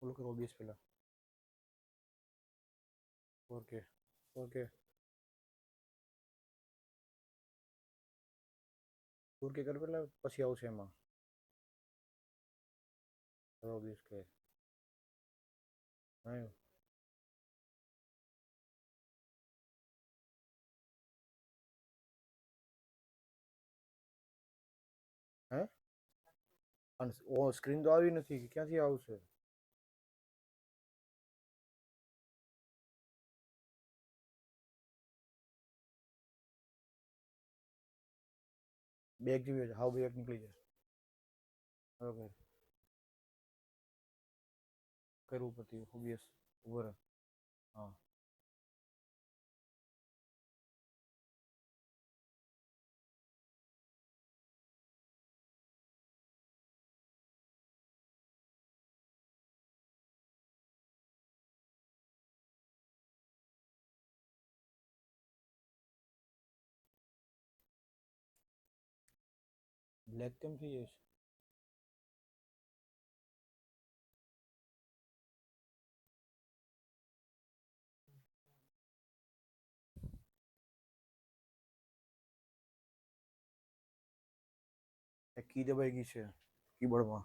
Follow કરો ઓબીએસ પેલા. Okay okay okay કર પેલા પછી આવશે એમાં ઓબીએસ કે હા હે અને ઓ સ્ક્રીન તો આવી નથી ક્યાંથી આવશે બે જીબી હાવ બે નીકળી જાય ઓકે કરવું પડતી ઓબીએસ ઓવર હા બ્લેક કેમ થઈ જાય છે કી દબાઈ ગઈ છે કીબોર્ડમાં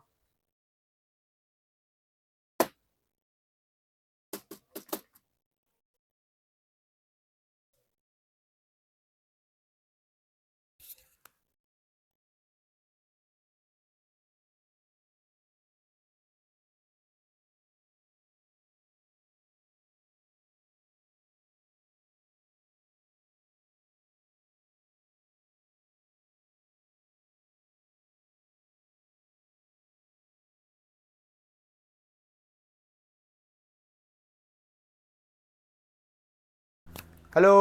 હેલો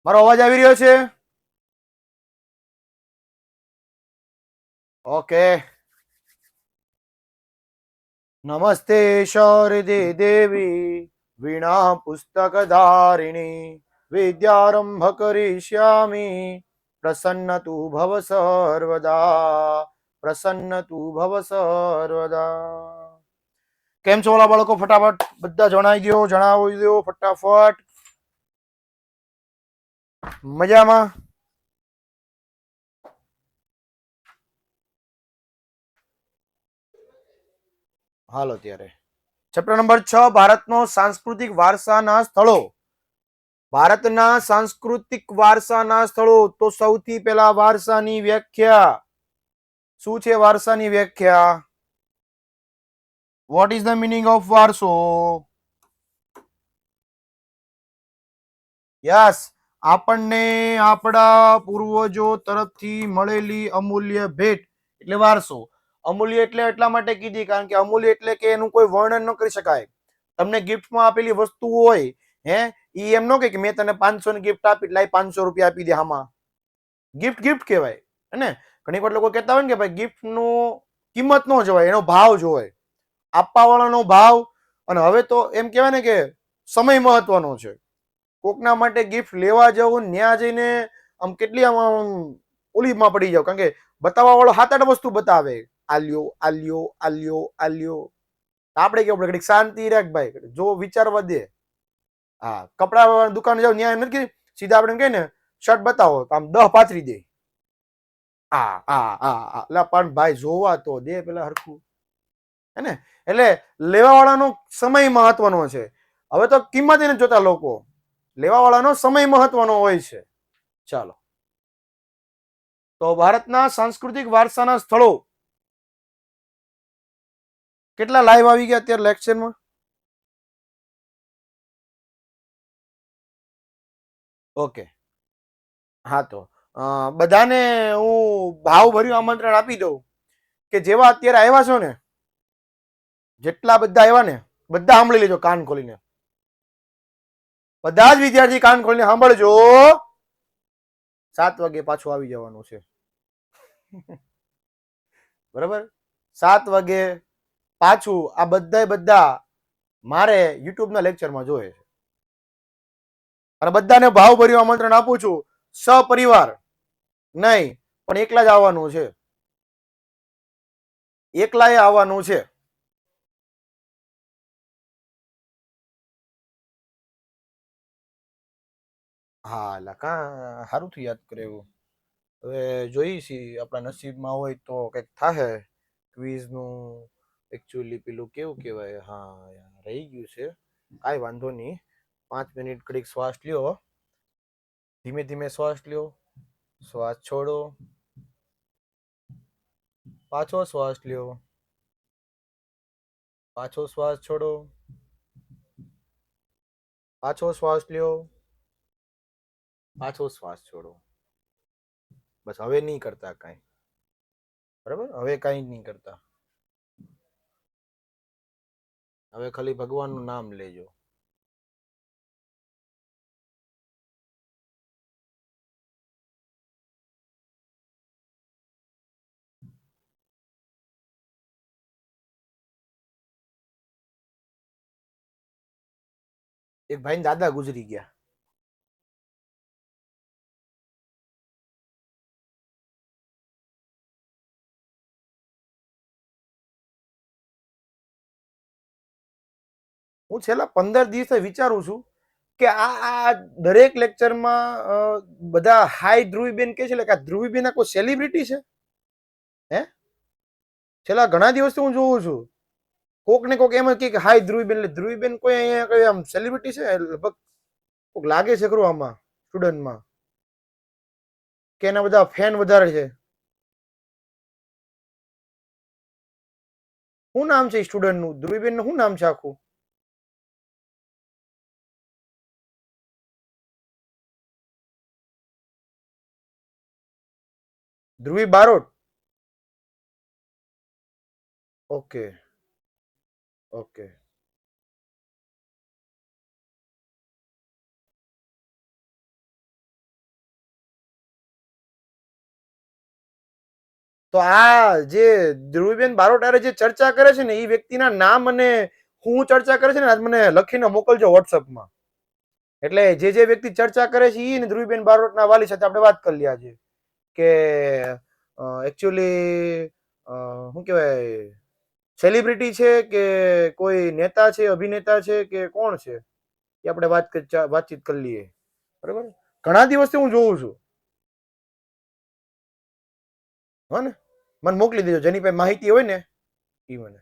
મારો અવાજ આવી રહ્યો છે ઓકે નમસ્તે શારદે દેવી વીણા પુસ્તક ધારિણી વિદ્યારંભ કરિષ્યામિ પ્રસન્ન તું ભવ સર્વદા પ્રસન્ન તું ભવ સર્વદા કેમ છો ઓલા બાળકો ફટાફટ બધા જણાવી દો ફટાફટ મજામાં હાલો ત્યારે ચેપ્ટર નંબર 6 ભારતનો સાંસ્કૃતિક વારસાના સ્થળો ભારતના સાંસ્કૃતિક વારસાના સ્થળો તો સૌથી પહેલા વારસાની વ્યાખ્યા શું છે વારસાની વ્યાખ્યા what is the meaning of વારસો યસ આપણને આપણા પૂર્વજો તરફથી મળેલી અમૂલ્ય ભેટ એટલે વારસો અમૂલ્ય એટલે એટલા માટે કીધી કારણ કે અમૂલ્ય એટલે કે એનું કોઈ વર્ણન ન કરી શકાય તમને ગિફ્ટમાં આપેલી વસ્તુ હોય હે ઈ એમ ન કે મેં તને 500 ની ગિફ્ટ આપી એટલે 500 રૂપિયા આપી દે આમાં ગિફ્ટ ગિફ્ટ કહેવાય હે ઘણી વાર લોકો કહેતા હોય ને કે ભાઈ ગિફ્ટ નું કિંમત ન જોવાય એનો ભાવ જોવાય આપવા વાળાનો ભાવ અને હવે તો એમ કહેવાય ને કે સમય મહત્વનો છે કોકના માટે ગિફ્ટ લેવા જવું ન્યા જઈને આમ કેટલી આમ ઓલીમાં પડી જાવ કારણ કે બતાવવા વાળો 7-8 વસ્તુ બતાવે આલ્યો આલ્યો આલ્યો આલ્યો આપણે કેવું પડે શાંતિ રાખ ભાઈ જો વિચારવા દે હા કપડા દુકાન જાવ ન્યા નથી સીધા આપણે કહીએ ને શર્ટ બતાવો તો આમ 10 પાથરી દે એટલે પણ ભાઈ જોવા તો દે પેલા હરખું હે ને એટલે લેવા વાળાનો સમય મહત્વનો છે હવે તો કિંમત એને જોતા લોકો લેવા વાળાનો સમય મહત્વનો હોય છે ચાલો તો ભારતના સાંસ્કૃતિક વારસાના સ્થળો કેટલા લાઈવ આવી ગયા અત્યારે લેક્ચરમાં ઓકે હા તો બધાને હું ભાવ ભર્યું આમંત્રણ આપી દઉં કે જેવા અત્યારે આવ્યા છો ને જેટલા બધા આવ્યા ને બધા સાંભળી લેજો કાન ખોલીને બધા જ વિદ્યાર્થી કાન ખોલીને સાંભળજો 7 વાગે પાછું આવી જવાનું છે બરાબર 7 વાગે પાછું આ બધા મારે યુટ્યુબ ના લેક્ચરમાં જોઈએ છે અને બધાને ભાવ ભર્યું આમંત્રણ આપું છું સપરિવાર નહીં પણ એકલા જ આવવાનું છે એકલાએ આવવાનું છે હા એટલે કા સારું થી યાદ કરે એવું. હવે જોઈએ છીએ આપણા નસીબમાં હોય તો કંઈક થાહે ક્વિઝ નું. એકચ્યુઅલી પેલું કેવું કહેવાય, હા યાર રહી ગયું છે. કાંઈ વાંધો નહીં. 5 મિનિટ ઘડીક શ્વાસ લ્યો. ધીમે ધીમે શ્વાસ લ્યો. શ્વાસ છોડો. પાછો શ્વાસ લ્યો. પાછો શ્વાસ છોડો. પાછો શ્વાસ લ્યો. પાછો શ્વાસ છોડો. બસ હવે નહીં કરતા કાંઈ. બરાબર, હવે કાંઈ નહીં કરતા. હવે ખાલી ભગવાનનું નામ લેજો. એક ભાઈ દાદા ગુજરી ગયા. હું છેલ્લા 15 દિવસે વિચારું છું કે આ દરેક લેક્ચરમાં બધા હાઈ ધ્રુવીબેન કે છે, એટલે કે આ ધ્રુવીબેન આ કોઈ સેલિબ્રિટી છે? હે, છેલ્લા ઘણા દિવસથી હું જોઉં છું કોક ને કોક એમ કે હાઈ ધ્રુવીબેન, એટલે ધ્રુવીબેન કોઈ અહીંયા કોઈ આમ સેલિબ્રિટી છે? લગભગ કોક લાગે છે ખરું આમાં સ્ટુડન્ટમાં કે એના બધા ફેન વધારે છે. શું નામ છે સ્ટુડન્ટનું? ધ્રુવીબેન નું શું નામ છે આખું? ધ્રુવી બારોટ. Okay okay. તો આ જે ધ્રુવીબેન બારોટારે જે ચર્ચા કરે છે ને એ વ્યક્તિના નામ અને હું ચર્ચા કરે છે ને આજ મને લખીને મોકલજો વોટ્સઅપમાં. એટલે જે વ્યક્તિ ચર્ચા કરે છે એ ને ધ્રુવીબેન બારોટના વાલી સાથે આપણે વાત કરી લઈએ કે એકચ્યુઅલી શું કહેવાય, સેલિબ્રિટી છે કે કોઈ નેતા છે, અભિનેતા છે કે કોણ છે, એ આપણે વાતચીત કરી લઈએ. બરાબર, ઘણા દિવસથી હું જોઉં છું. હા ને, મને મોકલી દેજો જેની પાસે માહિતી હોય ને એ મને.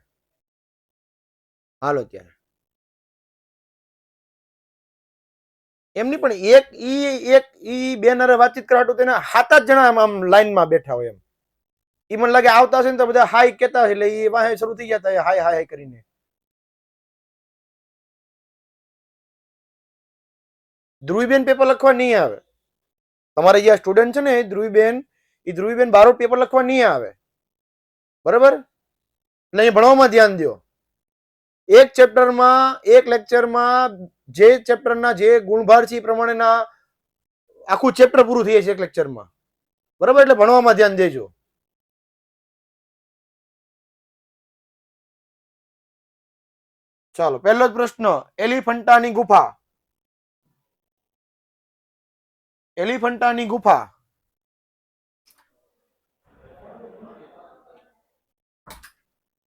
હાલો ત્યારે. એમની પણ એક બેનરે વાતચીત કરવા તેને 7-8 જણા આમ લાઈનમાં બેઠા હોય એમ. એ મને લાગે આવતા હશે ને તો બધા હાય કેતા એટલે એ વાહે શરૂ થઈ જતા હાય હાય કરીને. ધ્રુવીબેન પેપર લખવા નહીં આવે. તમારે જે સ્ટુડન્ટ છે ને ધ્રુવીબેન બારોટ પેપર લખવા નહીં આવે. બરાબર, એટલે અહીં ભણવામાં ધ્યાન દો. એક ચેપ્ટરમાં એક લેક્ચરમાં જે ચેપ્ટરના જે ગુણભાર છે એ પ્રમાણેના આખું ચેપ્ટર પૂરું થઈ જશે એક લેક્ચરમાં. બરાબર, એટલે ભણવામાં ધ્યાન દેજો. ચાલો, પહેલો જ પ્રશ્ન, એલિફન્ટાની ગુફા. એલિફન્ટાની ગુફા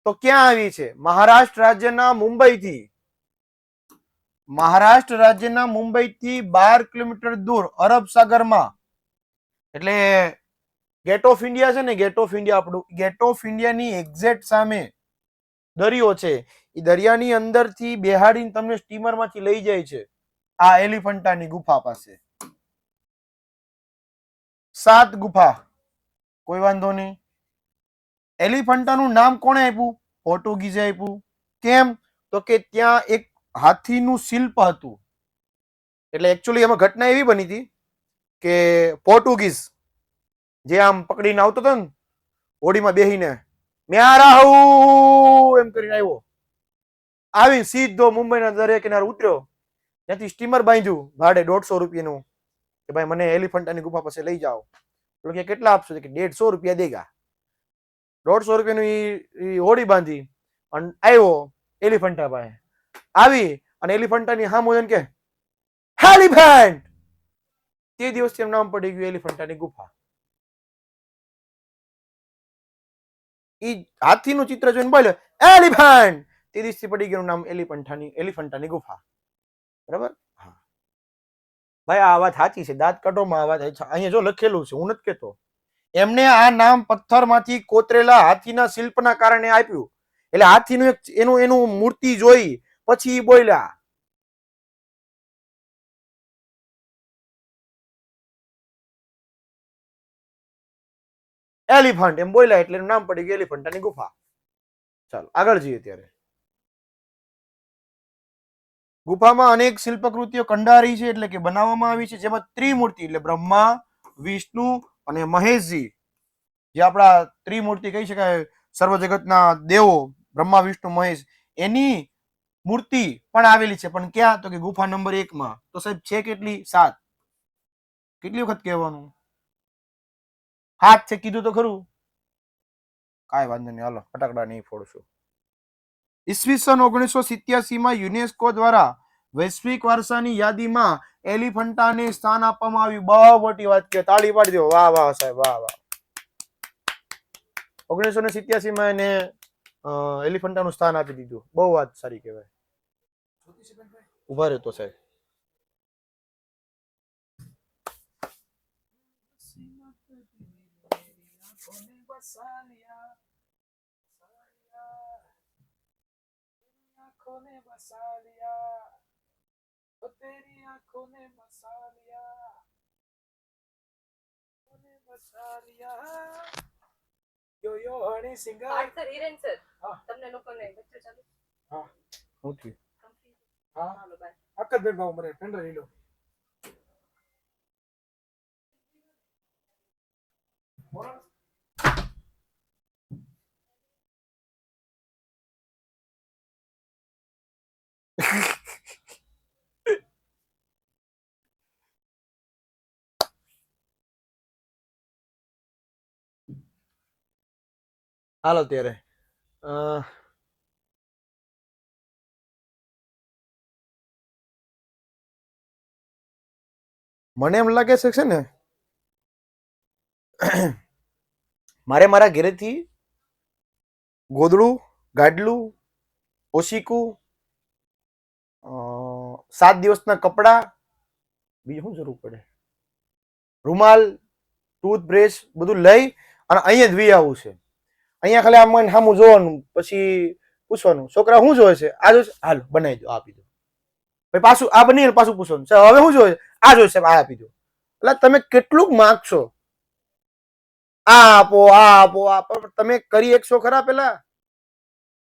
તો ક્યાં આવી છે? મહારાષ્ટ્ર રાજ્યના મુંબઈથી. મહારાષ્ટ્ર રાજ્યના મુંબઈથી 12 કિલોમીટર દૂર અરબ સાગરમાં. એટલે ગેટ ઓફ ઇન્ડિયા છે ને, ગેટ ઓફ ઇન્ડિયા, આપણું ગેટ ઓફ ઇન્ડિયાની એક્ઝેક્ટ સામે દરિયો છે. એ દરિયાની અંદરથી બેહાડીને તમને સ્ટીમરમાંથી લઈ જાય છે આ એલિફન્ટાની ગુફા પાસે. 7 ગુફા, કોઈ વાંધો નહીં. એલિફન્ટાનું નામ કોણે આપ્યું? પોર્ટુગીઝે આપ્યું. કેમ? તો કે ત્યાં એક હાથીનું શિલ્પ હતું. એટલે એકચ્યુઅલી એમાં ઘટના એવી બની હતી કે પોર્ટુગીઝ જે આમ પકડીને આવતો હતો ને હોડીમાં બેહીને, મ્યારાહુ એમ કરીને આવ્યો, આવી સીધો મુંબઈના દરિયા કિનારે ઉતર્યો. ત્યાંથી સ્ટીમર બાંધ્યું ભાડે 150 રૂપિયાનું કે ભાઈ મને એલિફન્ટાની ગુફા પાસે લઈ જાઓ. એટલે કે કેટલા આપશો? કે 150 રૂપિયા દેગા. 150 રૂપિયાની હોડી બાંધી અને આવ્યો એલિફન્ટા પાસે. આવી અને એલિફન્ટાની સામું જોઈને કે એલિફન્ટ. તે દિવસથી એમ નામ પડી ગયું એલિફન્ટાની ગુફા. ઈ હાથીનું ચિત્ર જોઈને બોલ્યો એલિફન્ટ. તે દિવસથી પડી ગયું નામ એલિફન્ટાની ગુફા. બરાબર. હા. ભાઈ આ વાત સાચી છે, દાંત કાઢોમાં આ વાત અહીંયા જો લખેલું છે, હું નથી કેતો. એમને આ નામ પથ્થરમાંથી કોતરેલા હાથીના શિલ્પના કારણે આપ્યું. એટલે હાથીનું એક એનું મૂર્તિ જોઈ પછી બોલ્યા. એલિફન્ટ એમ બોલ્યા એટલે એનું નામ પડી ગયું એલિફન્ટાની ગુફા. ચાલો આગળ જઈએ. ત્યારે ગુફામાં અનેક શિલ્પકૃતિઓ કંડારી છે, એટલે કે બનાવવામાં આવી છે, જેમાં ત્રિમૂર્તિ એટલે બ્રહ્મા, વિષ્ણુ અને મહેશજી, જે આપણા ત્રિમૂર્તિ કહી શકાય, સર્વ જગતના દેવો બ્રહ્મા, વિષ્ણુ, મહેશ, એની મૂર્તિ પણ આવેલી છે. પણ ક્યાં? તો કે ગુફા નંબર 1 માં. તો સાહેબ છે કેટલી? 7. કેટલી વખત કહેવાનું? 7 છે કીધું તો ખરું. કાંઈ વાંધો નહીં, હાલો ફટાકડા નહીં ફોડશું. ઈસવીસન 1987 માં યુનેસ્કો દ્વારા વૈશ્વિક વારસાની યાદીમાં એલિફન્ટાને સ્થાન આપવામાં આવ્યું. બહુ મોટી વાત કે, તાળી પાડી દો. વાહ વાહ સાહેબ, વાહ વાહ. 1987 માં એને એલિફન્ટાનું સ્થાન આપી દીધું. બહુ વાત સારી કહેવાય. ઉભા રહેતો સાહેબ. હાલો ત્યારે મને એમ લાગે છે ને મારે મારા ઘરેથી ગોદડું, ગાડલું, ઓશીકું, 7 દિવસના કપડા, બીજું શું જરૂર પડે, રૂમાલ, ટૂથબ્રશ બધું લઈ અને અહીંયા જ વી આવું છે. અહીંયા ખાલી આમ સામું જોવાનું, પછી પૂછવાનું છોકરા શું જોવે છે? આ જોશે, હાલ બનાવી દો, આપી દો. પછી પાછું આ બની પાછું પૂછવાનું, હવે શું જોવે? આ જોઈશે, આ આપી દો. એટલે તમે કેટલુંક માંગશો? આ આપો, આ આપો, આ. તમે કરી એકશો ખરા પેલા?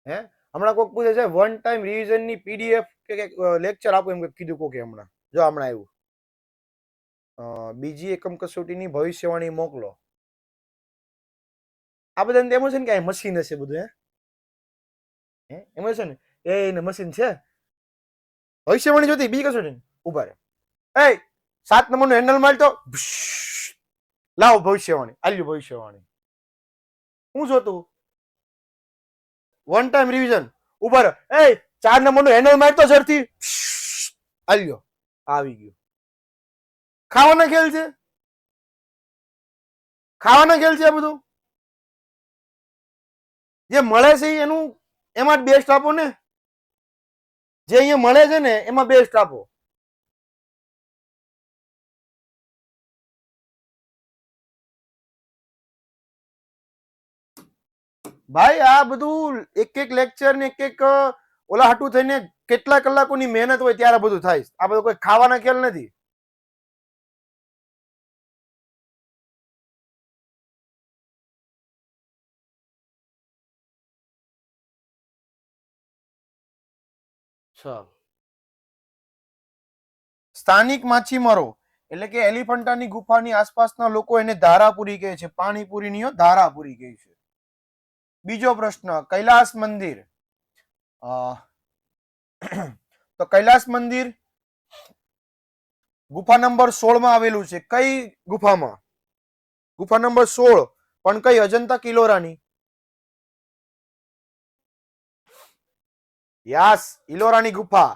હે હમણાં કોઈક પૂછે છે 1 ટાઈમ રિવિઝન ની પીડીએફ કે લેક્ચર આપો એમ કીધું કોકે હમણાં. જો હમણાં આવ્યું, બીજી એકમ કસોટીની ભવિષ્યવાણી મોકલો. આ બધા એમ છે ને કે મશીન હશે બધું. હે એમ છે ને એને મશીન છે. ભવિષ્યવાણી જોતી બીજી કસોટી ઉભા રહે. એ 7 નંબરનું હેન્ડલ માર તો લાવો ભવિષ્યવાણી, આલ્યું ભવિષ્યવાણી. હું જોતું 1 ટાઈમ રિવિઝન ઉભા રહે. એ 4 નંબરનું હેન્ડલ મારતો ઝડથી આલ્યો, આવી ગયું. ખાવાના ખેલ છે, ખાવાના ખેલ છે. આ બધું જે મળે છે એનું એમાં જ બેસ્ટ આપો ને. જે અહીંયા મળે છે ને એમાં બેસ્ટ આપો. ભાઈ આ બધું એક એક લેક્ચર ને એક ઓલા હાટું થઈને કેટલા કલાકોની મહેનત હોય ત્યારે બધું થાય. આ બધું કોઈ ખાવાના ખેલ નથી. સ્થાનિક માછીમારો એટલે કે એલિફન્ટાની ગુફાની આસપાસના લોકો એને ધારાપુરી કહે છે. પાણીપુરીની ધારાપુરી કહે છે. બીજો પ્રશ્ન, કૈલાસ મંદિર. તો કૈલાસ મંદિર ગુફા નંબર 16 માં આવેલું છે. કઈ ગુફામાં? ગુફા નંબર 16. પણ કઈ? અજંતા કિલોરાની. યસ, ઇલોરાની ગુફા.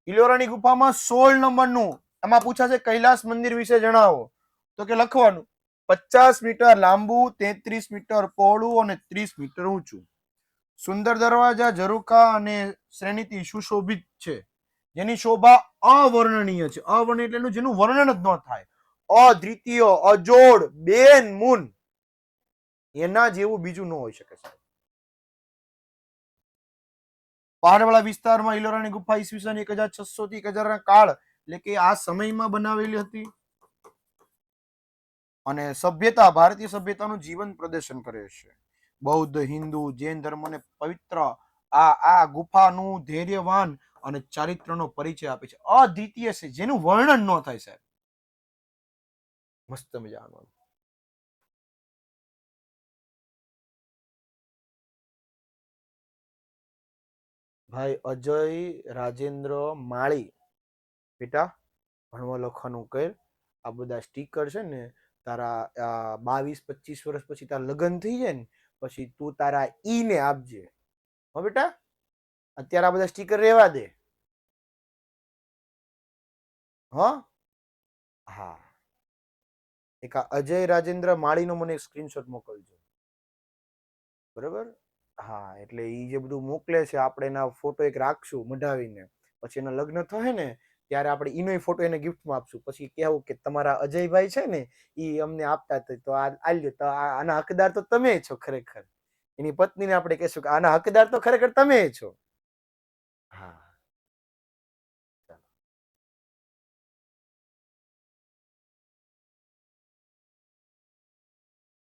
ઇલોરાની ગુફામાં 16 નંબરનું એમાં પૂછાશે કૈલાસ મંદિર વિશે જણાવો. તો કે લખવાનું 50 મીટર લાંબુ, 33 મીટર પહોળું અને 30 મીટર ઊંચું. સુંદર દરવાજા, ઝરૂખા અને શ્રેણીથી સુશોભિત છે. જેની શોભા અવર્ણનીય છે. અવર્ણનીય એટલે જેનું વર્ણન જ ન થાય. અદ્વિતીય, અજોડ, બેન મૂન, એના જેવું બીજું ન હોઈ શકે. પહાડવાળા વિસ્તારમાં ઇલોરાની ગુફા ઈસવીસન 1600 થી 1000 ના કાળ એટલે કે આ સમયમાં બનાવેલી હતી. અને સભ્યતા, ભારતીય સભ્યતાનું જીવન પ્રદર્શન કરે છે. બૌદ્ધ, હિન્દુ, જૈન ધર્મને પવિત્ર આ ગુફાનું ધૈર્યવાન અને ચારિત્રનો પરિચય આપે છે. અદ્વિતીય છે, જેનું વર્ણન ન થાય સાહેબ. મસ્ત મજાનું. ભાઈ અજય રાજેન્દ્ર માળી, બેટા ભણવા લખવાનું કર. આ બધા સ્ટીકર છે ને તારા 22-25 વર્ષ પછી તારા લગ્ન થઈ જાય ને પછી તું તારા ઈ ને આપજે. હો બેટા, અત્યારે આ બધા સ્ટીકર રહેવા દે. હા, એક અજય રાજેન્દ્ર માળીનો મને સ્ક્રીનશોટ મોકલજો. બરાબર. હા, એટલે એ જે બધું મોકલે છે આપણે એના ફોટો એક રાખશું મઢાવીને. પછી એના લગ્ન થશે ને ત્યારે આપણે ઈનો ફોટો એને ગિફ્ટમાં આપશું. પછી કહેવું કે તમારા અજયભાઈ છે ને એ અમને આપતા હતા, તો આલ્યો, તો આના હકદાર તો તમે છો ખરેખર. એની પત્નીને આપણે કહેશું કે આના હકદાર તો ખરેખર તમે છો. હા.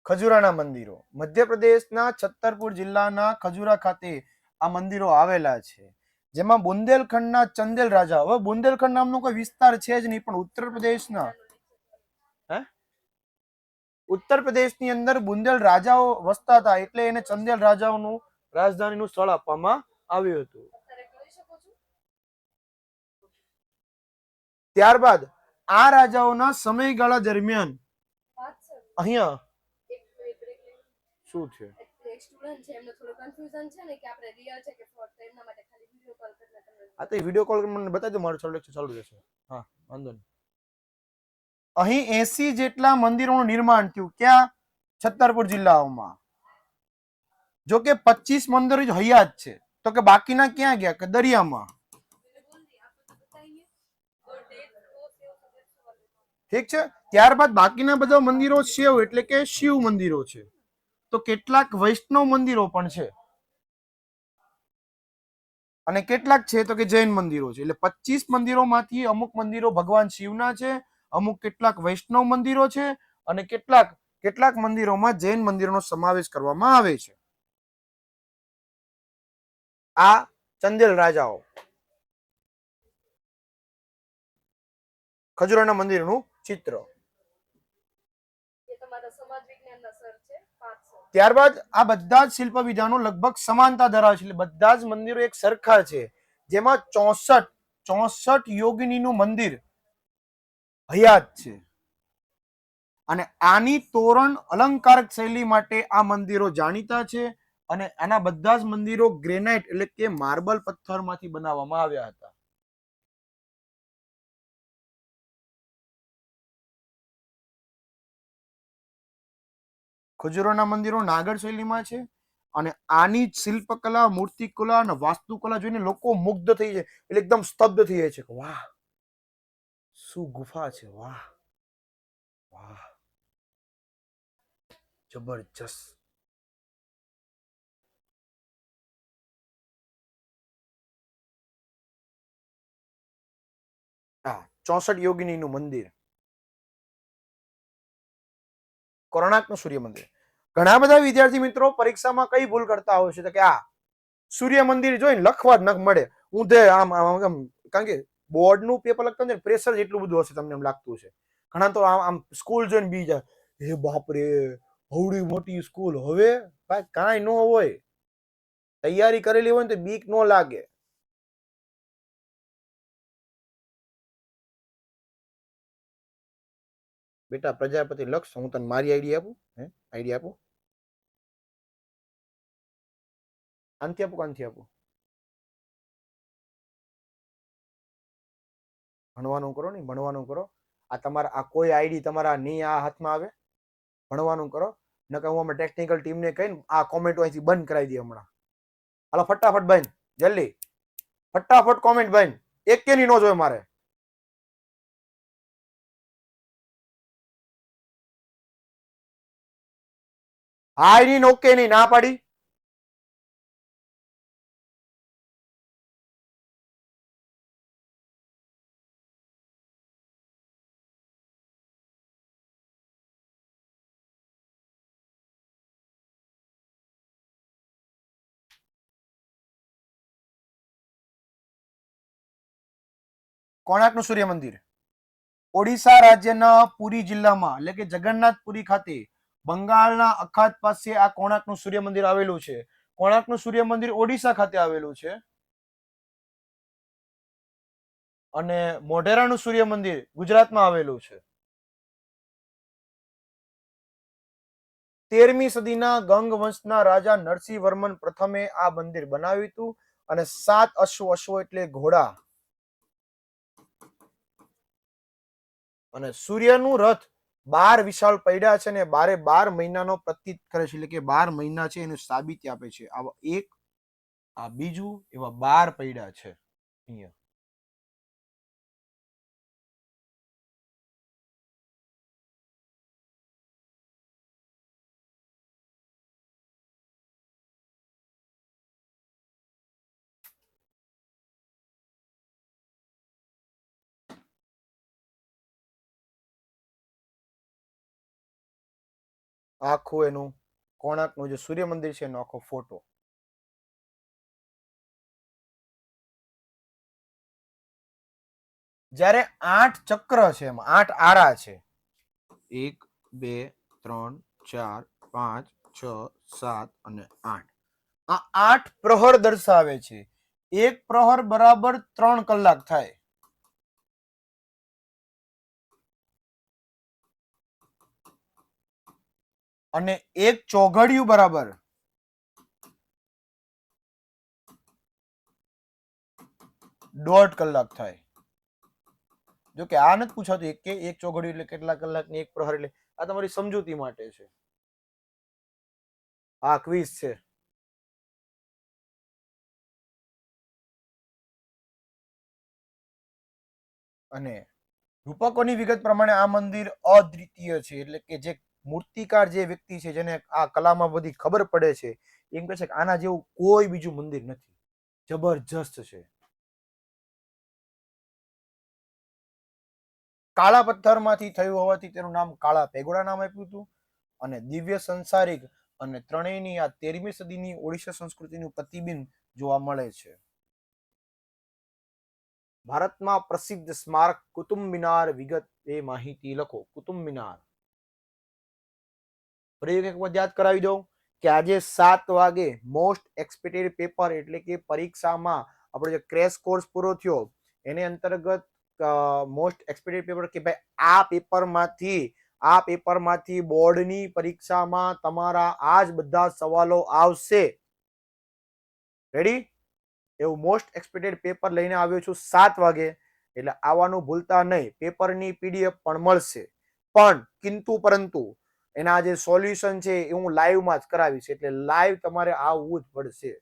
ખજુરાના મંદિરો મધ્યપ્રદેશના છત્તરપુર જિલ્લાના ખજુરા ખાતે આ મંદિરો આવેલા છે. જેમાં બુંદેલખંડના ચંદેલ રાજા, હવે બુંદેલખંડ નામનો કોઈ વિસ્તાર છે જ નહીં, પણ ઉત્તર પ્રદેશની અંદર બુંદેલ રાજાઓ વસતા હતા, એટલે એને ચંદેલ રાજાઓનું રાજધાનીનું સ્થળ આપવામાં આવ્યું હતું. ત્યારબાદ આ રાજાઓના સમયગાળા દરમિયાન અહીંયા શું છે? હા, તો વિડીયો કોલ મને બતાવી દો, મારું લેક્ચર ચાલુ રહેશે. હા, વાંધો નહીં. અહીં 80 જેટલા મંદિરોનું નિર્માણ થયું. ક્યાં? છત્તરપુર જિલ્લાઓમાં. જો કે 25 મંદિરો જ હયાત છે, તો કે બાકીના ક્યાં ગયા? કે દરિયામાં. ઠીક છે. ત્યારબાદ બાકીના બધા મંદિરો શિવ એટલે કે શિવ મંદિરો છે. તો કેટલાક વૈષ્ણવ મંદિરો પણ છે અને કેટલાક છે તો કે જૈન મંદિરો છે. એટલે 25 મંદિરોમાંથી અમુક મંદિરો ભગવાન શિવના છે, અમુક કેટલાક વૈષ્ણવ મંદિરો છે અને કેટલાક મંદિરોમાં જૈન મંદિરોનો સમાવેશ કરવામાં આવે છે. આ ચંદેલ રાજાઓ ખજુરાના મંદિરનું ચિત્ર. ત્યારબાદ આ બધા જ શિલ્પ વિધાનો લગભગ સમાનતા ધરાવે છે, એટલે બધા જ મંદિરો એક સરખા છે. જેમાં 64 યોગિનીનું મંદિર હયાત છે. અને આની તોરણ અલંકારક શૈલી માટે આ મંદિરો જાણીતા છે. અને આના બધા જ મંદિરો ગ્રેનાઇટ એટલે કે માર્બલ પથ્થરમાંથી બનાવવામાં આવ્યા હતા. ખજૂરોના મંદિરો નાગર શૈલીમાં છે અને આની શિલ્પકલા, મૂર્તિકલા અને વાસ્તુકલા જોઈને લોકો મુગ્ધ થઈ જાય, એટલે એકદમ સ્તબ્ધ થઈ જાય છે કે વાહ, શું ગુફા છે, વાહ વાહ, જબરજસ્ત. હા, 64 યોગિનીનું મંદિર. કોણાર્કનું સૂર્ય મંદિર. ઘણા બધા વિદ્યાર્થી મિત્રો પરીક્ષામાં કઈ ભૂલ કરતા હોય છે તો કે આ સૂર્ય મંદિર જોઈને લખવા જ ન મળે. હું તે આમ કારણ કે બોર્ડનું પેપર લખતા ને પ્રેશર જેટલું બધું હશે તમને એમ લાગતું છે. ઘણા તો આમ સ્કૂલ જોઈને બી જાય, હે બાપરે હવડી મોટી સ્કૂલ. હવે ભાઈ કાંઈ ન હોય, તૈયારી કરેલી હોય ને તો બીક ન લાગે. બેટા પ્રજાપતિ લક્ષ, હું તને મારી આઈડી આપું. આઈડી આપું, આનથી આપું, કાનથી આપું? ભણવાનું કરો ને, ભણવાનું કરો. આ તમારા આ કોઈ આઈડી તમારા નહીં આ હાથમાં આવે. ભણવાનું કરો, નકર હું અમે ટેકનિકલ ટીમને કહીને આ કોમેન્ટો અહીંથી બંધ કરાવી દઈએ હમણાં. હાલો ફટાફટ બંધ, જલ્દી ફટાફટ કોમેન્ટ બંધ. એક કે ની નો જોવે મારે. હા ની ઓકે ની ના પાડી. કોણાર્કનું સૂર્ય મંદિર ઓડિશા રાજ્યના પુરી જિલ્લામાં એટલે કે જગન્નાથપુરી ખાતે બંગાળના અખાત પાસે આ કોણાર્કનું સૂર્ય મંદિર આવેલું છે. કોણાર્કનું સૂર્ય મંદિર ઓડિશા ખાતે આવેલું છે. અને મોઢેરાનું સૂર્ય મંદિર ગુજરાતમાં આવેલું છે. 13મી સદીના ગંગ વંશના રાજા નરસિંહ વર્મન પ્રથમે આ મંદિર બનાવ્યું હતું. અને 7 અશ્વ એટલે ઘોડા અને સૂર્યનું રથ 12 વિશાળ પૈડા છે ને 12 મહિનાનો પ્રતીત કરે છે. એટલે કે 12 મહિના છે એનું સાબિતી આપે છે. આવા એક આ બીજું એવા 12 પૈડા છે અહીંયા. આખું એનું કોણાર્કનું જે સૂર્ય મંદિર છે એનો આખો ફોટો. જ્યારે 8 ચક્ર છે એમાં 8 આરા છે 1 2 3 4 5 6 7 અને 8. આ 8 પ્રહર દર્શાવે છે. એક પ્રહર બરાબર 3 કલાક થાય. અને એક ચોઘડિયું બરાબર 1.5 કલાક થાય. જો કે આ નથી પૂછાતું એક ચોઘડિયું એટલે કેટલા કલાકની એક પ્રહર એટલે આ તમારી સમજૂતી માટે છે. આ ક્વિઝ છે. અને રૂપકોની વિગત પ્રમાણે આ મંદિર અદ્વિતીય છે. એટલે કે જે મૂર્તિકાર જે વ્યક્તિ છે જેને આ કલામાં બધી ખબર પડે છે એમ કહે છે કે આના જેવું કોઈ બીજું મંદિર નથી. જબરજસ્ત છે. કાળા પથ્થરમાંથી થયું હોવાથી તેનું નામ કાળા પેગોડા નામ આપ્યું હતું. અને દિવ્ય સંસારિક અને ત્રણેયની આ 13મી સદીની ઓડિશા સંસ્કૃતિનું પ્રતિબિંબ જોવા મળે છે. ભારતમાં પ્રસિદ્ધ સ્મારક કુતુબ મિનાર વિગત એ માહિતી લખો. કુતુબ મિનાર ફરી એક વખત યાદ કરાવી દઉં કે આજે 7 વાગે મોસ્ટ એક્સપેક્ટેડ પેપર એટલે કે પરીક્ષામાં આપણો જે ક્રેશ કોર્સ પૂરો થયો એને અંતર્ગત મોસ્ટ એક્સપેક્ટેડ પેપર કે ભાઈ આ પેપરમાંથી બોર્ડની પરીક્ષામાં તમારા આ જ બધા સવાલો આવશે. રેડી? એવું મોસ્ટ એક્સપેક્ટેડ પેપર લઈને આવ્યો છું 7 વાગે. એટલે આવવાનું ભૂલતા નહીં. પેપરની પીડીએફ પણ મળશે. પણ કિંતુ પરંતુ એના જે સોલ્યુશન છે એ હું લાઈવમાં જ કરાવીશ. એટલે લાઈવ તમારે આવવું જ પડશે.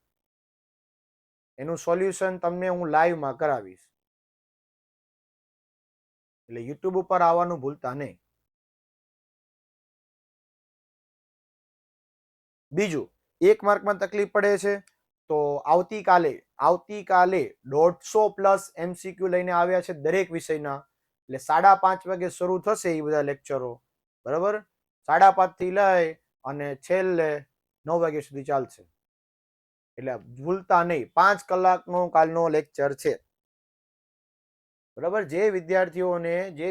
એનું સોલ્યુશન તમને હું લાઈવમાં કરાવીશ. એટલે યુટ્યુબ ઉપર આવવાનું ભૂલતા નહીં. બીજું 1 માર્કમાં તકલીફ પડે છે તો આવતીકાલે 150+ MCQ લઈને આવ્યા છે દરેક વિષયના. એટલે 5:30 વાગે શરૂ થશે એ બધા લેક્ચરો. બરાબર? 5:30 થી લઈ અને છેલ્લે 9 વાગ્યા સુધી ચાલશે. એટલે ભૂલતા નહીં. 5 કલાકનો કાલનો લેક્ચર છે. બરાબર? જે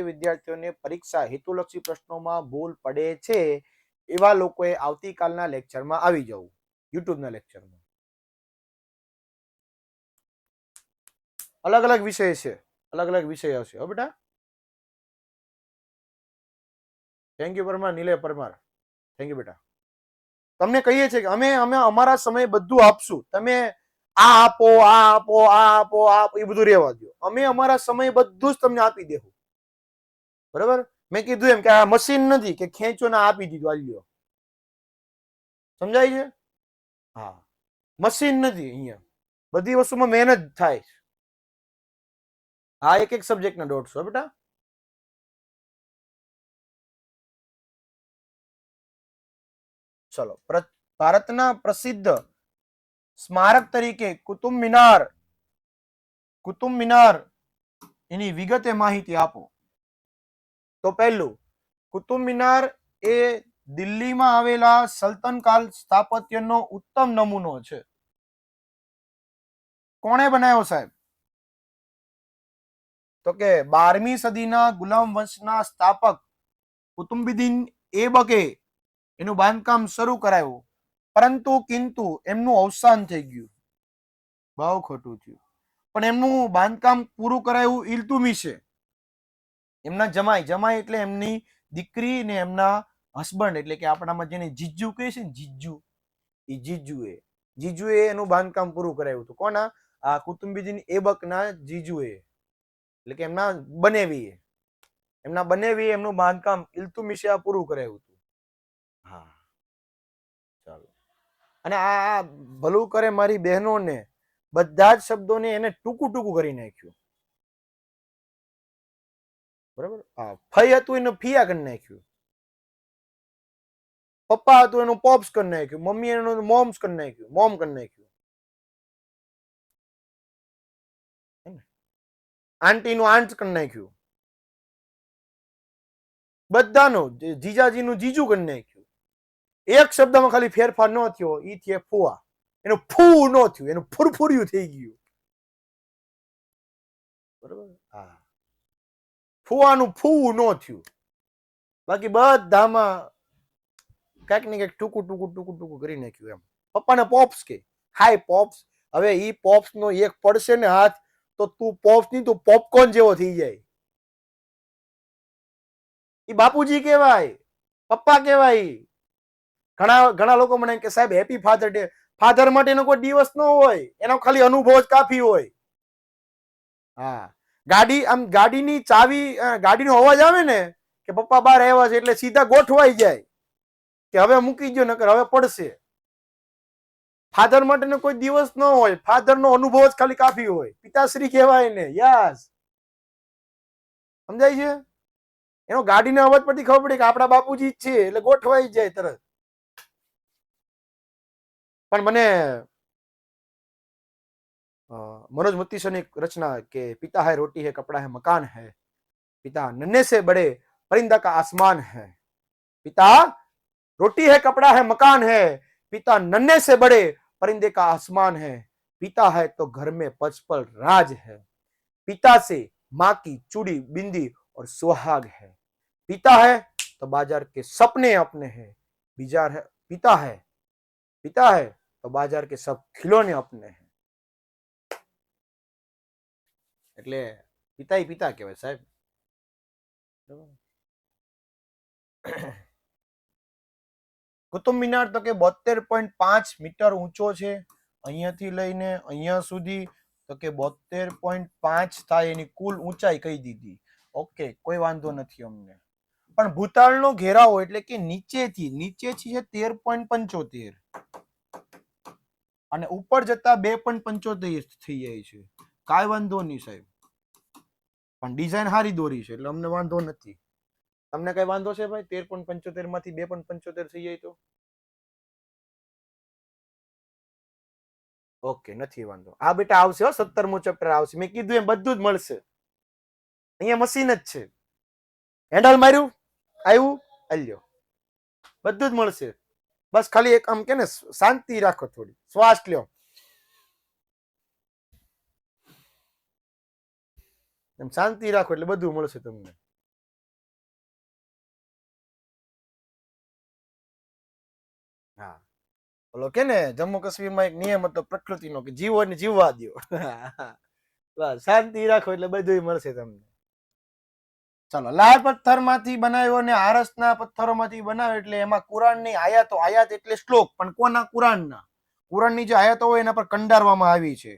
વિદ્યાર્થીઓને પરીક્ષા હેતુલક્ષી પ્રશ્નોમાં ભૂલ પડે છે એવા લોકોએ આવતીકાલના લેક્ચરમાં આવી જવું. યુટ્યુબના લેક્ચરમાં અલગ અલગ વિષય છે. અલગ અલગ વિષય હશે. હો બેટા. Thank you Parmar. Nilay Parmar. Thank you બેટા. તમને કહીએ છીએ કે અમે અમારા સમય બધું આપશું. તમે આ આપો એ બધું રહેવા દો. અમે અમારા સમય બધું જ તમને આપી દેવું. બરાબર? મેં કીધું એમ કે આ મશીન નથી કે ખેંચો ને આપી દીધું આલ્યો. સમજાય છે? હા, મશીન નથી. અહીંયા બધી વસ્તુમાં મહેનત થાય. હા, એક સબ્જેક્ટ ના 150 બેટા. ચલો, ભારતના પ્રસિદ્ધ સ્મારક તરીકે કુતુબ મિનાર એની વિગતે માહિતી આપો. તો પહેલું, કુતુબ મિનાર એ દિલ્હીમાં આવેલા સલ્તન કાલ સ્થાપત્યનો ઉત્તમ નમૂનો છે. કોણે બનાવ્યો સાહેબ? તો કે 12મી સદીના ગુલામ વંશના સ્થાપક કુતુબુદ્દીન એબકે એનું બાંધકામ શરૂ કરાયું, કિંતુ એમનું અવસાન થઈ ગયું. બહુ ખોટું થયું. પણ એમનું બાંધકામ પૂરું કરાયું ઇલ્તુમિશે, એમના જમાઈ એટલે એમની દીકરી ને એમના હસબન્ડ, એટલે કે આપણામાં જેને જીજ્જુ કહે છે ને, જીજુએ એનું બાંધકામ પૂરું કરાયું હતું. કોના? આ કુતુબુદ્દીન એબકના જીજુએ, એટલે કે એમના બનેવી એમનું બાંધકામ ઇલ્તુમિશે પૂરું કરાયું હતું. હા, ચાલો. અને આ ભલું કરે મારી બહેનોને, બધા જ શબ્દોને એને ટૂંકું કરી નાખ્યું. બરાબર? હા, ફઈ હતું એને ફિયા કરી નાખ્યું. પપ્પા હતું એનું પોપ્સ કરી નાખ્યું. મમ્મી એનું મોમ કરી નાખ્યું. આંટી નું આંટ કરી નાખ્યું. બધાનું જીજાજીનું જીજુ કરી નાખ્યું. એક શબ્દમાં ખાલી ફેરફાર ન થયો, ઈ થયે ફુવા. એનું ફૂ ન થયું, એનું ફુરફુર્યું થઈ ગયું. બરાબર? હા, ફુવાનું ફૂ ન થયું. બાકી બધામાં કઈક ને કઈક ટૂંકું કરી નાખ્યું. એમ પપ્પાને પોપ્સ કે હાય પોપ્સ. હવે ઈ પોપ્સ નો એક પડશે ને હાથ, તો તું પોપ્સ નહીં, તું પોપકોર્ન જેવો થઈ જાય. ઈ બાપુજી કહેવાય, પપ્પા કહેવાય. ઘણા લોકો મને કે સાહેબ હેપી ફાધર ડે. ફાધર માટેનો કોઈ દિવસ ન હોય, એનો ખાલી અનુભવ જ કાફી હોય. હા, ગાડીની ચાવી, ગાડીનો અવાજ આવે ને કે પપ્પા બહાર આવ્યા છે, એટલે સીધા ગોઠવાઈ જાય કે હવે મૂકી ગયો, નકર હવે પડશે. ફાધર માટેનો કોઈ દિવસ ન હોય, ફાધર નો અનુભવ જ ખાલી કાફી હોય. પિતાશ્રી કહેવાય ને. યસ, સમજાય છે? એનો ગાડીના અવાજ પરથી ખબર પડી કે આપણા બાપુજી જ છે, એટલે ગોઠવાઈ જાય તરત. પણ મને मनोज मुत्ती सर ने रचना के पिता है रोटी है कपड़ा है मकान है, पिता नन्हे से बड़े परिंदा का आसमान है. पिता रोटी है कपड़ा है मकान है, पिता नन्हे से बड़े परिंदे का आसमान है. पिता है तो घर में पचपल राज है. पिता से माँ की चूड़ी बिंदी और सुहाग है. पिता है तो बाजार के सपने अपने हैं. पिता है तो बाजार के सब खिलौने अपने हैं. એટલે પિતા કહેવાય સાહેબ. કુતુબ મિનાર તો કે 72.5 મીટર ઊંચો છે. અહીંયાથી લઈને અહીંયા સુધી તો કે 72.5 થાય, એની કુલ ઊંચાઈ કહી દીધી. ઓકે, કોઈ વાંધો નથી અમને. પણ ભૂતાળનો ઘેરાવો એટલે કે નીચેથી છે 13.75 અને ઉપર જતા 2.75 થઈ જાય છે. કાંઈ વાંધો નહીં સાહેબ, પણ ડિઝાઇન સારી દોરી છે એટલે અમને વાંધો નથી. તમને કઈ વાંધો છે ભાઈ? 13.75 માંથી 2.75 થઈ જાય તો ઓકે, નથી વાંધો. આ બેટા આવશે 17મો ચેપ્ટર આવશે. મેં કીધું એમ બધું જ મળશે. અહીંયા મશીન જ છે. હેન્ડલ માર્યું, આવ્યું, આલ્યો, બધું જ મળશે. બસ ખાલી એક આમ કે ને શાંતિ રાખો, થોડી શ્વાસ લ્યો, એમ શાંતિ રાખો એટલે બધું મળશે તમને. હા, બોલો કે ને જમ્મુ કાશ્મીરમાં એક નિયમ હતો પ્રકૃતિનો કે જીવો ને જીવવા દો. બસ શાંતિ રાખો એટલે બધું મળશે તમને. ચાલો, લાલ પથ્થરમાંથી બનાવ્યો અને આરસના પથ્થરોમાંથી બનાવ્યો એટલે એમાં કુરાનની આયાતો, આયાત એટલે શ્લોક, પણ કોના? કુરાનના. કુરાનની જે આયાતો હોય એના પર કંડારવામાં આવી છે.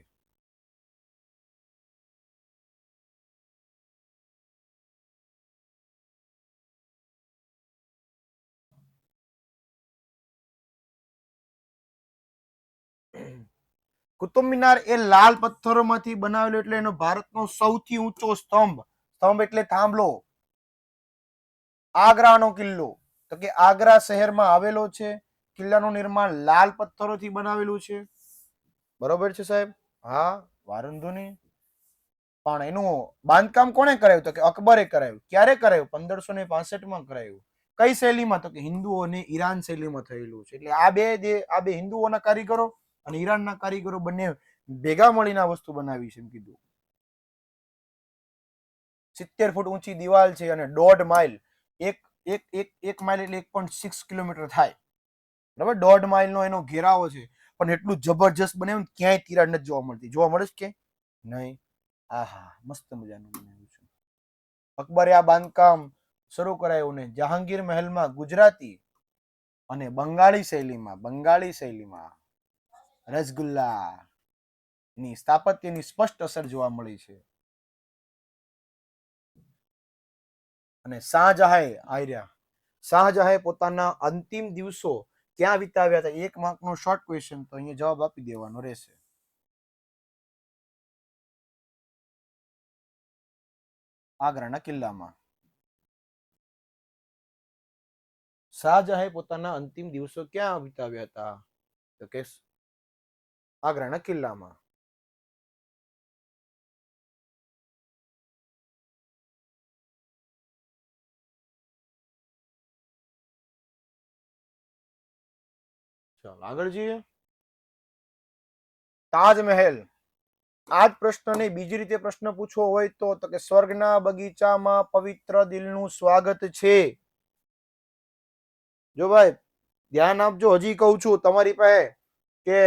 કુતુબ મિનાર એ લાલ પથ્થરોમાંથી બનાવેલો એટલે એનો ભારતનો સૌથી ઊંચો સ્તંભ. સ્તંભ એટલે થાંભલો. આગ્રાનો કિલ્લો, તો કે આગ્રા શહેરમાં આવેલો છે. કિલ્લાનું નિર્માણ લાલ પથ્થરોથી બનાવેલું છે. બરોબર છે સાહેબ? હા, વાંધો નહીં. પણ એનું બાંધકામ કોણે કરાવ્યું? તો કે અકબરે કરાવ્યું. ક્યારે કરાવ્યું? 1565 કરાવ્યું. કઈ શૈલીમાં? તો કે હિન્દુઓ અને ઈરાન શૈલીમાં થયેલું છે. એટલે આ બે હિન્દુઓના કારીગરો અને ઈરાનના કારીગરો બંને ભેગા મળીને આ વસ્તુ બનાવી છે એમ કીધું. 70 ફૂટ ઊંચી દિવાલ છે અને 1.5 માઇલ, એક માઇલ એટલે 1.6 કિલોમીટર થાય. બરાબર, 1.5 માઇલનો એનો ઘેરાવો છે. પણ એટલું જબરજસ્ત બનાવ્યું ને ક્યાંય તિરાડ નથી જોવા મળતી. જોવા મળે છે કે નહીં? આહા, મસ્ત મજાનું બનાવ્યું છે. અકબરે આ બાંધકામ શરૂ કરાયું ને જહાંગીર મહેલમાં ગુજરાતી અને બંગાળી શૈલીમાં રસગુલ્લા ની સ્થાપત્યની સ્પષ્ટ અસર જોવા મળી છે. અને શાહજહાએ પોતાના અંતિમ દિવસો ક્યાં વિતાવ્યા હતા? 1 માર્કનો શોર્ટ ક્વેશ્ચન, તો અહીંયા જવાબ આપી દેવાનો રહેશે. આગ્રાના કિલ્લામાં. શાહજહાએ પોતાના અંતિમ દિવસો ક્યાં વિતાવ્યા હતા? તો કે આગ્રાના કિલ્લામાં. ચાલો આગળ જઈએ. તાજમહેલ. આ જ પ્રશ્નને બીજી રીતે પ્રશ્ન પૂછવો હોય તો કે સ્વર્ગના બગીચામાં પવિત્ર દિલનું સ્વાગત છે. જો ભાઈ ધ્યાન આપજો, હજી કહું છું તમારી પાસે કે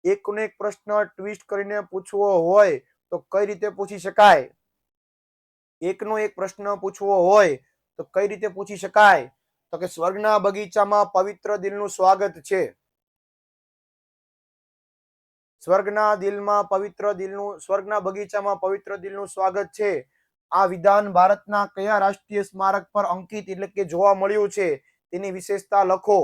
એકનો એક પ્રશ્ન ટ્વિસ્ટ કરીને પૂછવો હોય તો કઈ રીતે પૂછી શકાય? એકનો એક પ્રશ્ન પૂછવો હોય તો કઈ રીતે પૂછી શકાય? તો કે સ્વર્ગના બગીચામાં પવિત્ર દિલનું સ્વાગત છે. સ્વર્ગના બગીચામાં પવિત્ર દિલનું સ્વાગત છે. આ વિધાન ભારતના કયા રાષ્ટ્રીય સ્મારક પર અંકિત એટલે કે જોવા મળ્યું છે? તેની વિશેષતા લખો.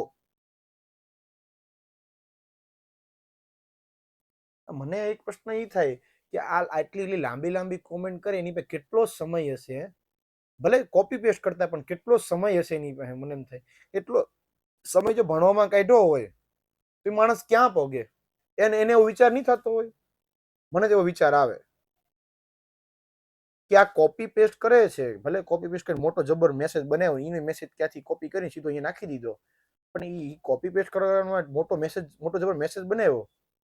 મને એક પ્રશ્ન એ થાય કે આટલી લાંબી કોમેન્ટ કરે એની પાસે કેટલો સમય હશે? ભલે કોપી પેસ્ટ કરતા પણ કેટલો સમય હશે એની પાસે? મને એમ થાય એટલો સમય જો ભણવામાં કાઢ્યો હોય તો માણસ ક્યાં પોગે? એને એવો વિચાર નહીં થતો હોય? મને તો એવો વિચાર આવે કે આ કોપી પેસ્ટ કરે છે. ભલે કોપી પેસ્ટ કરીને મોટો જબર મેસેજ બનાવ્યો, એને મેસેજ ક્યાંથી કોપી કરીને સીધો અહીંયા નાખી દીધો. પણ એ કોપી પેસ્ટ કરવામાં મોટો જબર મેસેજ બનાવ્યો,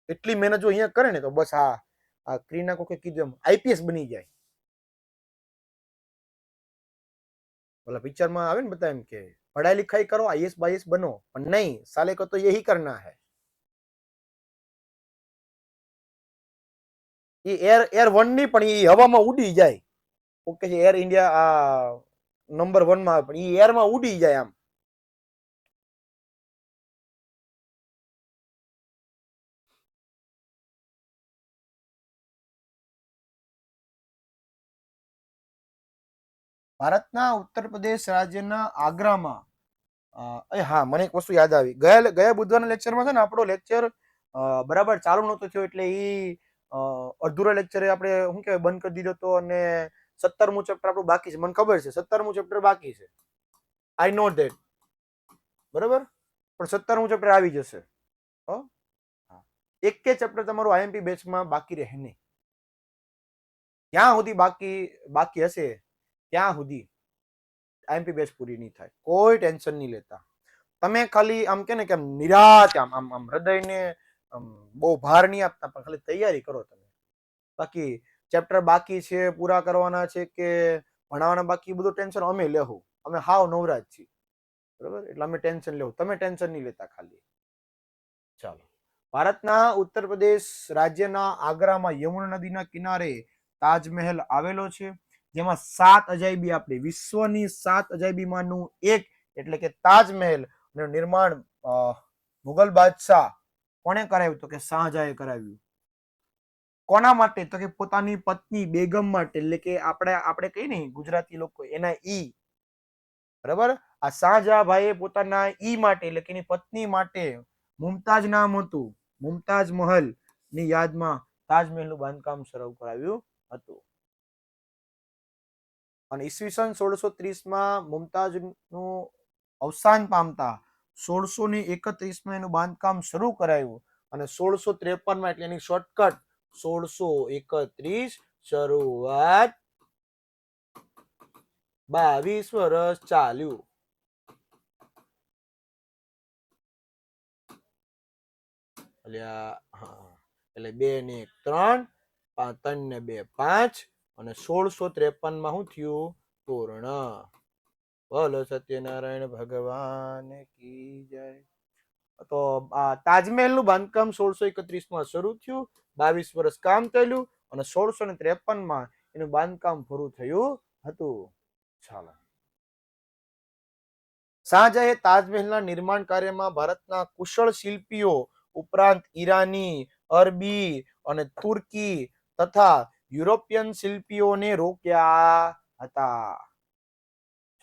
એટલી મહેનત જો અહીંયા કરે ને તો બસ આ ક્રીના કોકે કીધું એમ આઈપીએસ બની જાય. ઓલા પિક્ચરમાં આવે ને બધા એમ કે પढ़ाई लिखाई करो आईएएस बाईएएस बनो, पर नहीं साले को तो यही करना है. એ એર 1 ની પણ એ હવામાં ઉડી જાય. ઓકે છે એર ઇન્ડિયા આ નંબર 1 માં, પણ એ એરમાં ઉડી જાય આમ. ભારતના ઉત્તર પ્રદેશ રાજ્યના આગ્રામાં હા, મને એક વસ્તુ યાદ આવી. ગયા બુધવારના લેક્ચરમાં છે ને આપણો લેક્ચર બરાબર ચાલુ નહોતો થયો એટલે એ અડધુરા લેક્ચરે આપણે શું કહેવાય બંધ કરી દીધો હતો અને 17મું ચેપ્ટર આપણું બાકી છે. મને ખબર છે 17મું ચેપ્ટર બાકી છે. આઈ નો ધેટ. બરાબર, પણ 17મું ચેપ્ટર આવી જશે. એક કે ચેપ્ટર તમારું આઈએમપી બેચમાં બાકી રહે નહીં. ત્યાં સુધી બાકી હશે ત્યાં સુધી આઈએમપી બેચ પૂરી નહીં થાય. કોઈ ટેન્શન નહીં લેતા. તમે ખાલી આમ કે ને કે નિરાત આમ હૃદયને બહુ ભાર નહીં આપતા, પણ ખાલી તૈયારી કરો તમે. બાકી ચેપ્ટર બાકી છે, પૂરા કરવાના છે કે ભણાવવાના બાકી, બધું ટેન્શન અમે લેવું. અમે હાવ નવરાજ છીએ. બરાબર, એટલે અમે ટેન્શન લેવું, તમે ટેન્શન નહીં લેતા ખાલી. ચાલો. ભારતના ઉત્તર પ્રદેશ રાજ્યના આગ્રામાં યમુના નદીના કિનારે તાજમહેલ આવેલો છે, જેમાં 7 અજાયબી આપણે વિશ્વની 7 અજાયબીમાંનું એક એટલે કે તાજમહેલ નું નિર્માણ મુગલ બાદશાહ કોણે કરાવ્યું? તો કે શાહજહાએ કરાવ્યું. કોના માટે? તો કે પોતાની પત્ની બેગમ માટે, એટલે કે આપણે કહીએ ને ગુજરાતી લોકો એના ઈ. બરાબર, આ શાહજહાભાઈએ પોતાના ઈ માટે એટલે કે એની પત્ની માટે મુમતાજ નામ હતું, મુમતાજ મહલ ની યાદમાં તાજમહેલનું બાંધકામ શરૂ કરાવ્યું હતું. અને ઈસવીસન 1630માં મુમતાજનું અવસાન પામતા 1631માં એનું બાંધકામ શરૂ કરાયું અને 1653માં એટલે એની શોર્ટકટ 1631 શરૂઆત 22 વર્ષ ચાલ્યું. એટલે 2 ને 1 3, 3 ને 2 5 અને 1653માં શું થયું? પૂર્ણ. બોલો સત્યનારાયણ ભગવાન કી જય. તો આ તાજમહેલનું બાંધકામ 1631માં શરૂ થયું, 22 વર્ષ કામ ચાલ્યું અને 1653માં એનું બાંધકામ પૂરું થયું હતું. ચાલો. શાહજહાએ તાજમહેલના નિર્માણ કાર્યમાં ભારતના કુશળ શિલ્પીઓ ઉપરાંત ઈરાની, અરબી અને તુર્કી તથા યુરોપિયન શિલ્પીઓને રોક્યા હતા.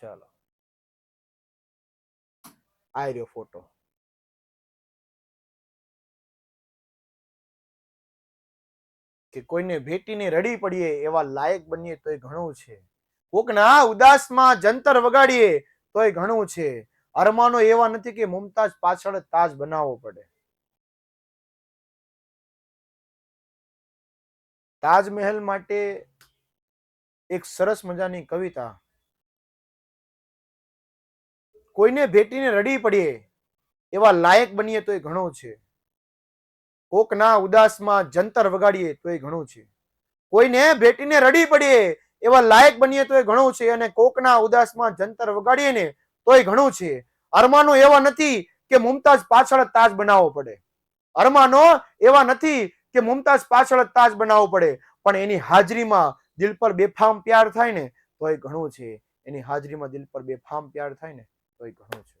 ચાલો, આ રહ્યો ફોટો. કે કોઈને ભેટીને રડી પડીએ એવા લાયક બનીએ તોય ઘણું છે. કોકના ઉદાસમાં જંતર વગાડીએ તોય ઘણું છે. અરમાનો એવા નથી કે મુમતાજ પાછળ તાજ બનાવવો પડે. તાજમહેલ માટે એક સરસ મજાની કવિતા. કોઈને ભેટીને રડી પડીએ એવા લાયક બનીએ તોય ઘણું છે. કોકના ઉદાસમાં જંતર વગાડીએ તોય ઘણું છે. કોઈને ભેટીને રડી પડીએ એવા લાયક બનીએ તોય ઘણું છે. અને કોકના ઉદાસમાં જંતર વગાડીએ ને તોય ઘણું છે. અરમાનો એવા નથી કે મુમતાજ પાછળ તાજ બનાવવો પડે. અરમાનો એવા નથી કે મુમતાજ પાછળ તાજ બનાવવો પડે, પણ એની હાજરીમાં દિલ પર બેફામ પ્યાર થાય ને તોય ઘણું છે. એની હાજરીમાં દિલ પર બેફામ પ્યાર થાય ને તોય ઘણું છે.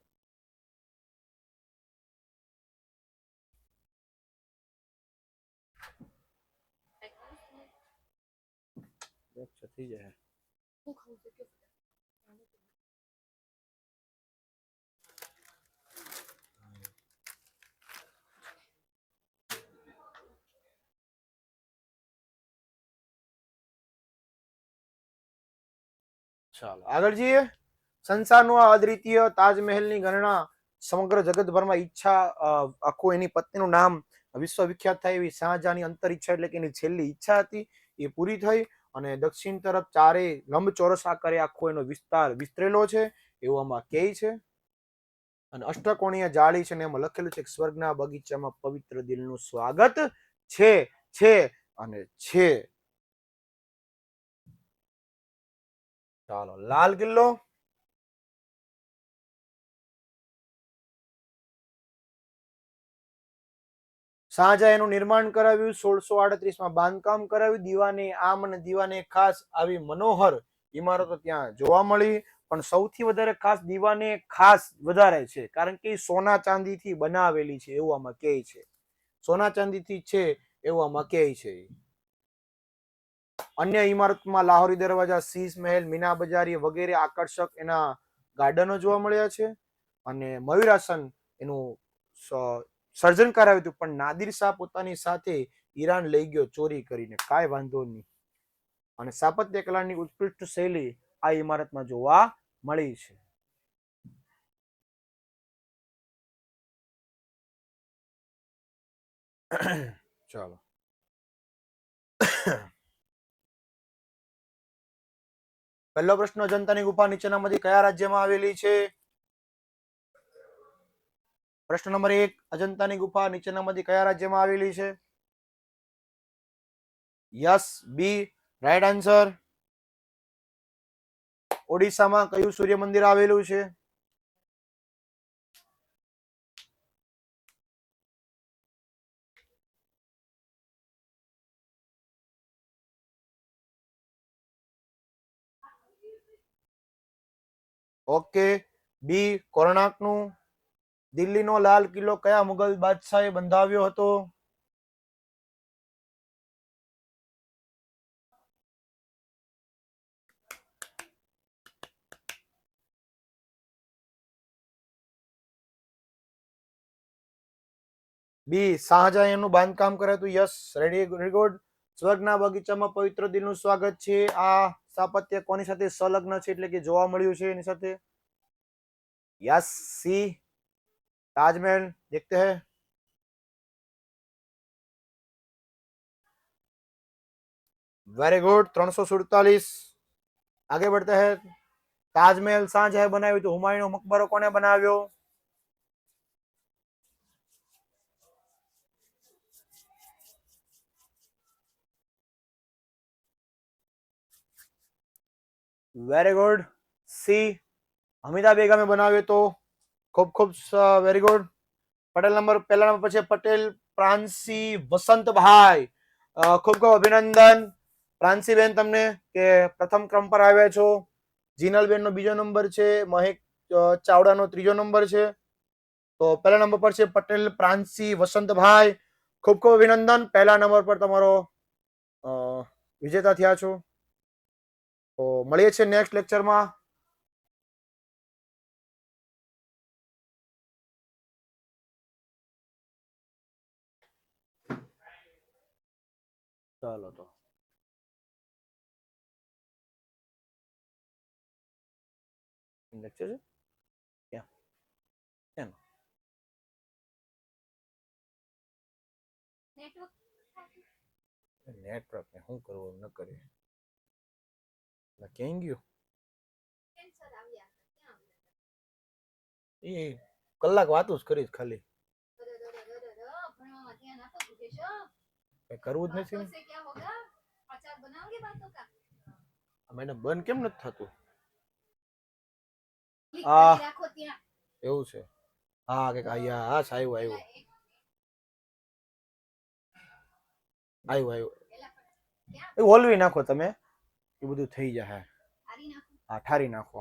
થઈ જાય. ચાલો આગળ જઈએ. સંસારનું આ અદ્વિતીય તાજમહેલની ગણના સમગ્ર જગતભરમાં ઈચ્છા આખું એની પત્નીનું નામ વિશ્વવિખ્યાત થાય એવી શાહજહાંની અંતર ઈચ્છા એટલે કે એની છેલ્લી ઈચ્છા હતી એ પૂરી થઈ. અને દક્ષિણ તરફ ચારે લંબચોરસ આકારે આખો એનો વિસ્તાર વિસ્તરેલો છે એવું આમાં કહે છે. અને અષ્ટકોણીય જાળી છે ને એમાં લખેલું છે કે સ્વર્ગના બગીચામાં પવિત્ર દિલનું સ્વાગત છે અને છે. ચાલો, લાલ કિલ્લો. શાહજહાં એનું નિર્માણ કરાવ્યું 1638માં બાંધકામ કરાવ્યું. દીવાને આમ અને દીવાને ખાસ આવી મનોહર ઇમારતો ત્યાં જોવા મળી. પણ સૌથી વધારે ખાસ દીવાને ખાસ વધારે છે કારણ કે સોના ચાંદીથી બનાવેલી છે એવું આમાં કહે છે. સોના ચાંદીથી છે એવું આમાં કહે છે. અન્ય ઇમારતમાં લાહોરી દરવાજા, શીશ મહેલ, મીના બજારી વગેરે આકર્ષક એના ગાર્ડનો જોવા મળ્યા છે. અને મયુરાસન એનું સર્જન કરાવ્યું હતું, પણ નાદિર શાહ પોતાની સાથે ઈરાન લઈ ગયો ચોરી કરીને. કાંઈ વાંધો નહીં. અને સ્થાપત્ય કલાની ઉત્કૃષ્ટ શૈલી આ ઇમારતમાં જોવા મળી છે. ચાલો. પહેલો પ્રશ્ન, અજંતાની ગુફા નીચેનામાંથી કયા રાજ્યમાં આવેલી છે? પ્રશ્ન નંબર 1, અજંતાની ગુફા નીચેનામાંથી કયા રાજ્યમાં આવેલી છે? યસ, બી રાઈટ આન્સર. ઓડિશામાં કયું સૂર્ય મંદિર આવેલું છે? ઓકે, બી કોર્ણાકનું. દિલ્હીનો લાલ કિલ્લો કયા મુગલ બાદશાહે બંધાવ્યો હતો? બી શાહજહાં નું બાંધકામ કરે હતું. Yes, ready, very good. સ્વર્ગના બગીચામાં પવિત્ર દિલનું સ્વાગત છે. આ સ્થાપત્ય કોની સાથે સંલગ્ન છે, એટલે કે જોવા મળ્યું છે એની સાથે? यस, सी ताजमहल देखते हैं. Very good, 347. आगे बढ़ते हैं. ताजमहल शाहजहां बनाव्યું તો હુમાયુનો મકબરો કોને બનાવ્યો? વેરી ગુડ, સી હમીદા બેગમે બનાવ્યો તો. ખૂબ ખૂબ વેરી ગુડ. પટેલ નંબર પહેલા નંબર પર છે પટેલ પ્રાંસી વસંતભાઈ. ખૂબ ખૂબ અભિનંદન પ્રાંસીબેન તમને, કે પ્રથમ ક્રમ પર આવ્યા છો. જીનલબેન નો બીજો નંબર છે, મહેક ચાવડાનો ત્રીજો નંબર છે. તો પહેલા નંબર પર છે પટેલ પ્રાંસી વસંતભાઈ. ખૂબ ખૂબ અભિનંદન, પહેલા નંબર પર તમારો વિજેતા થયા છો. તો મળીએ છીએ નેક્સ્ટ લેક્ચરમાં. ચાલો તો લેક્ચર છે ક્યાં ક્યાં નેટવર્ક ને શું કરવું ન કરીએ ક્યાં ગયું એ કલાક વાતું જ કરીશ ખાલી, કઈ કરવું જ નથી. મેડમ બંધ કેમ નથી થતું? આ એવું છે? હા કે હા હા આવ્યું આવ્યું આવ્યું આવ્યું. ઓલવી નાખો તમે, એ બધું થઈ જાય. હા ઠારી નાખો.